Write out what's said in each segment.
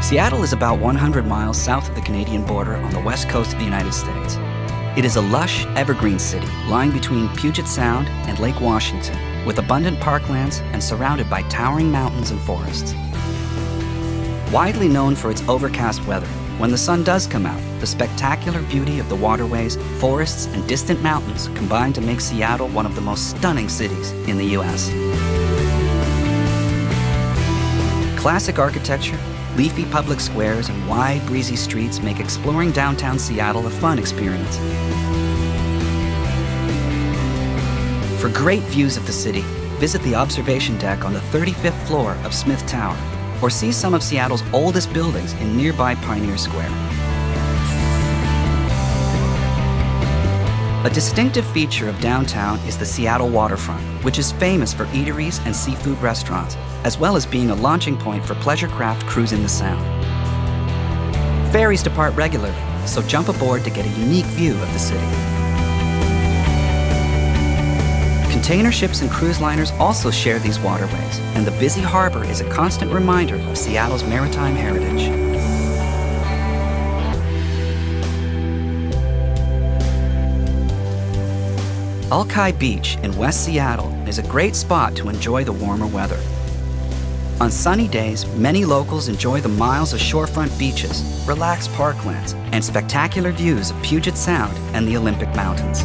Seattle is about 100 miles south of the Canadian border on the west coast of the United States. It is a lush, evergreen city lying between Puget Sound and Lake Washington, with abundant parklands and surrounded by towering mountains and forests. Widely known for its overcast weather, when the sun does come out, the spectacular beauty of the waterways, forests, and distant mountains combine to make Seattle one of the most stunning cities in the U.S. Classic architecture, leafy public squares, and wide, breezy streets make exploring downtown Seattle a fun experience. For great views of the city, visit the observation deck on the 35th floor of Smith Tower, or see some of Seattle's oldest buildings in nearby Pioneer Square. A distinctive feature of downtown is the Seattle waterfront, which is famous for eateries and seafood restaurants, as well as being a launching point for pleasure craft cruising the Sound. Ferries depart regularly, so jump aboard to get a unique view of the city. Container ships and cruise liners also share these waterways, and the busy harbor is a constant reminder of Seattle's maritime heritage. Alki Beach in West Seattle is a great spot to enjoy the warmer weather. On sunny days, many locals enjoy the miles of shorefront beaches, relaxed parklands, and spectacular views of Puget Sound and the Olympic Mountains.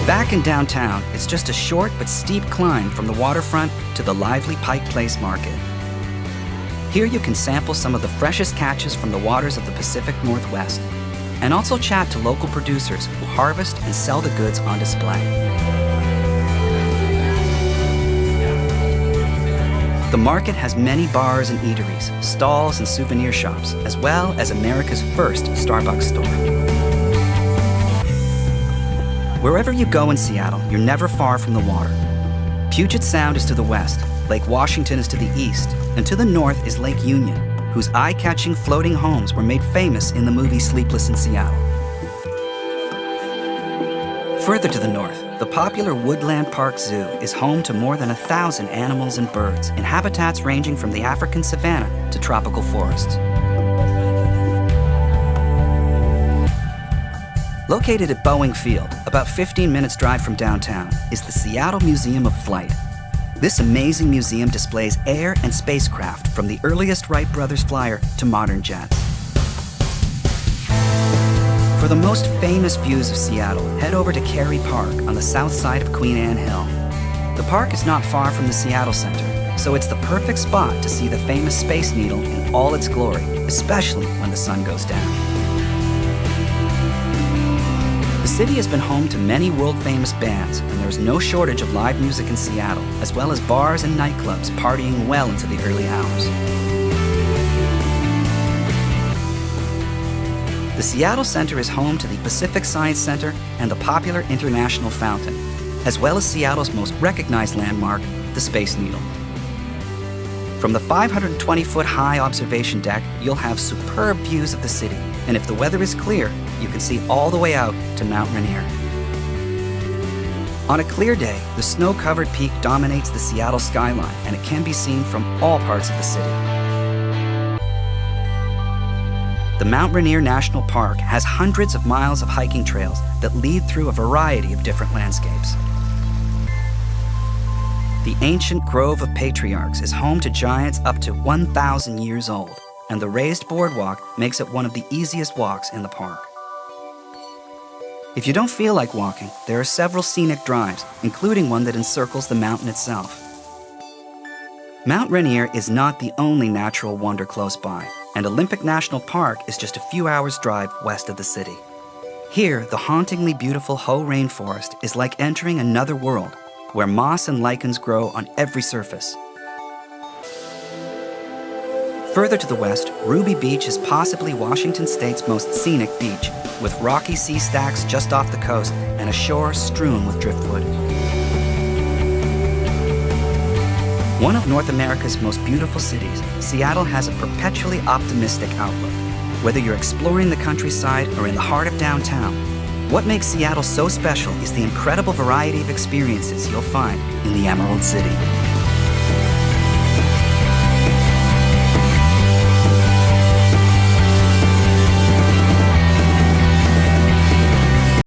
Back in downtown, it's just a short but steep climb from the waterfront to the lively Pike Place Market. Here you can sample some of the freshest catches from the waters of the Pacific Northwest, and also chat to local producers who harvest and sell the goods on display. The market has many bars and eateries, stalls and souvenir shops, as well as America's first Starbucks store. Wherever you go in Seattle, you're never far from the water. Puget Sound is to the west, Lake Washington is to the east, and to the north is Lake Union, whose eye-catching floating homes were made famous in the movie Sleepless in Seattle. Further to the north, the popular Woodland Park Zoo is home to more than 1,000 animals and birds in habitats ranging from the African savanna to tropical forests. Located at Boeing Field, about 15 minutes drive from downtown, is the Seattle Museum of Flight. This amazing museum displays air and spacecraft from the earliest Wright brothers flyer to modern jets. For the most famous views of Seattle, head over to Carey Park on the south side of Queen Anne Hill. The park is not far from the Seattle Center, so it's the perfect spot to see the famous Space Needle in all its glory, especially when the sun goes down. The city has been home to many world-famous bands, and there's no shortage of live music in Seattle, as well as bars and nightclubs partying well into the early hours. The Seattle Center is home to the Pacific Science Center and the popular International Fountain, as well as Seattle's most recognized landmark, the Space Needle. From the 520-foot-high observation deck, you'll have superb views of the city, and if the weather is clear, you can see all the way out to Mount Rainier. On a clear day, the snow-covered peak dominates the Seattle skyline, and it can be seen from all parts of the city. The Mount Rainier National Park has hundreds of miles of hiking trails that lead through a variety of different landscapes. The ancient Grove of Patriarchs is home to giants up to 1,000 years old, and the raised boardwalk makes it one of the easiest walks in the park. If you don't feel like walking, there are several scenic drives, including one that encircles the mountain itself. Mount Rainier is not the only natural wonder close by, and Olympic National Park is just a few hours' drive west of the city. Here, the hauntingly beautiful Hoh Rainforest is like entering another world, where moss and lichens grow on every surface. Further to the west, Ruby Beach is possibly Washington State's most scenic beach, with rocky sea stacks just off the coast and a shore strewn with driftwood. One of North America's most beautiful cities, Seattle has a perpetually optimistic outlook. Whether you're exploring the countryside or in the heart of downtown, What makes Seattle so special is the incredible variety of experiences you'll find in the Emerald City.